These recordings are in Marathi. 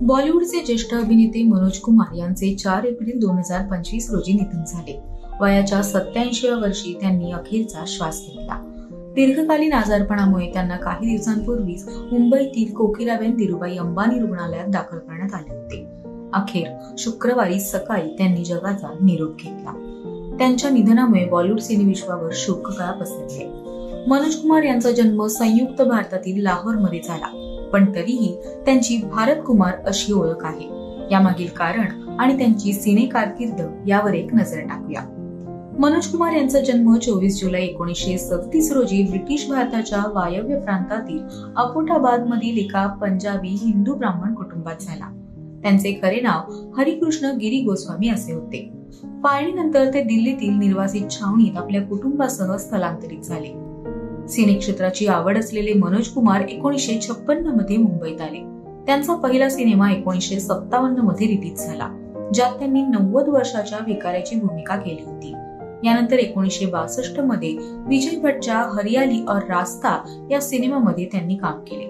बॉलिवूडचे ज्येष्ठ अभिनेते मनोज कुमार यांचे 4 एप्रिल 2025 रोजी निधन झाले. वयाच्या 87व्या वर्षी त्यांनी अखेरचा श्वास घेतला. दीर्घकालीन आजारपणामुळे त्यांना काही दिवसांपूर्वीच मुंबईतील कोकिलाबेन धीरूभाई अंबानी रुग्णालयात दाखल करण्यात आले होते. अखेर शुक्रवारी सकाळी त्यांनी जगाचा निरोप घेतला. त्यांच्या निधनामुळे बॉलिवूड सिनेविश्वावर शोककळा पसरली. मनोज कुमार यांचा जन्म संयुक्त भारतातील लाहोरमध्ये झाला, पण तरीही त्यांची भारत कुमार अशी ओळख आहे. यामागील कारण आणि त्यांची सिने कारकीर्द यावर एक नजर टाकूया. मनोज कुमार यांचा जन्म 24 जुलै 1937 रोजी ब्रिटिश भारताच्या वायव्य प्रांतातील अकोटाबाद मधील एका पंजाबी हिंदू ब्राह्मण कुटुंबात झाला. त्यांचे खरे नाव हरिकृष्ण गिरी गोस्वामी असे होते. फाळणीनंतर ते दिल्लीतील निर्वासित छावणीत आपल्या कुटुंबासह स्थलांतरित झाले. सिने क्षेत्राची आवड असलेले मनोज कुमार 1956 मध्ये मुंबईत आले. त्यांचा पहिला सिनेमा 1957 मध्ये रिलीज झाला, ज्यात त्यांनी 90 वर्षाच्या भिकाऱ्याची भूमिका केली होती. यानंतर 1962 मध्ये विजय भट्टच्या हरियाली और रास्ता या सिनेमामध्ये त्यांनी काम केले.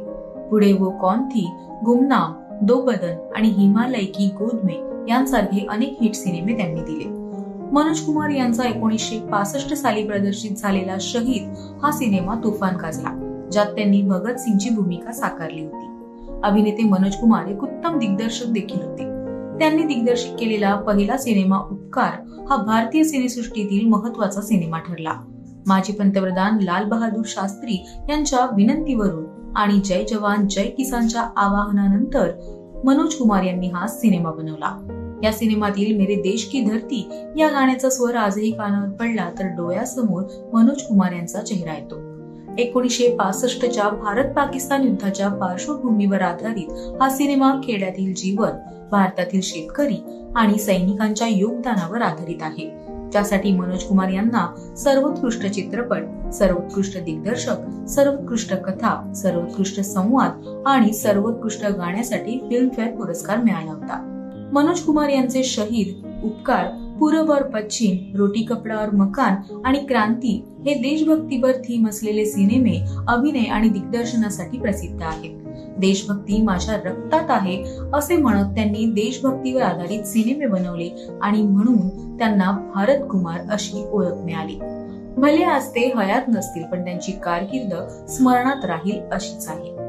पुढे वो कौन थी, गुमनाम, दो बदन आणि हिमालय की गोद में यांसारखे अनेक हिट सिनेमे त्यांनी दिले. मनोज कुमार यांचा 1965 साली प्रदर्शित झालेला शहीद हा सिनेमा तुफान गाजला, ज्यात त्यांनी भगत सिंगची भूमिका साकारली होती. अभिनेते मनोज कुमार एक उत्तम दिग्दर्शक देखील होते. त्यांनी दिग्दर्शित केलेला पहिला सिनेमा उपकार हा भारतीय सिनेसृष्टीतील महत्वाचा सिनेमा ठरला. माजी पंतप्रधान लाल बहादूर शास्त्री यांच्या विनंतीवरून आणि जय जवान जय किसानच्या आवाहनानंतर मनोज कुमार यांनी हा सिनेमा बनवला. या सिनेमातील मेरे देश की धरती या गाण्याचा स्वर आजही कानावर पडला तर डोळ्यासमोर मनोज कुमार यांचा चेहरा येतो. 1965च्या भारत-पाकिस्तान युद्धाच्या पार्श्वभूमीवर आधारित हा सिनेमा खेड्यातील जीवन, भारतातील शेतकरी आणि सैनिकांच्या योगदानावर आधारित आहे. त्यासाठी मनोज कुमार यांना सर्वोत्कृष्ट चित्रपट, सर्वोत्कृष्ट दिग्दर्शक, सर्वोत्कृष्ट कथा, सर्वोत्कृष्ट संवाद आणि सर्वोत्कृष्ट गाण्यासाठी फिल्मफेअर पुरस्कार मिळाला होता. मनोज कुमार यांचे शहीद, उपकार, पूरब और पश्चिम, रोटी कपडा और मकान आणि क्रांती हे देशभक्तीवर थीम असलेले सिनेमे अभिनय आणि दिग्दर्शनासाठी प्रसिद्ध आहेत. देशभक्ती माझ्या रक्तात आहे असे म्हणत त्यांनी देशभक्तीवर आधारित सिनेमे बनवले आणि म्हणून त्यांना भारत कुमार अशी ओळख मिळाली. भले आज ते हयात नसतील, पण त्यांची कारकीर्द स्मरणात राहील अशीच आहे.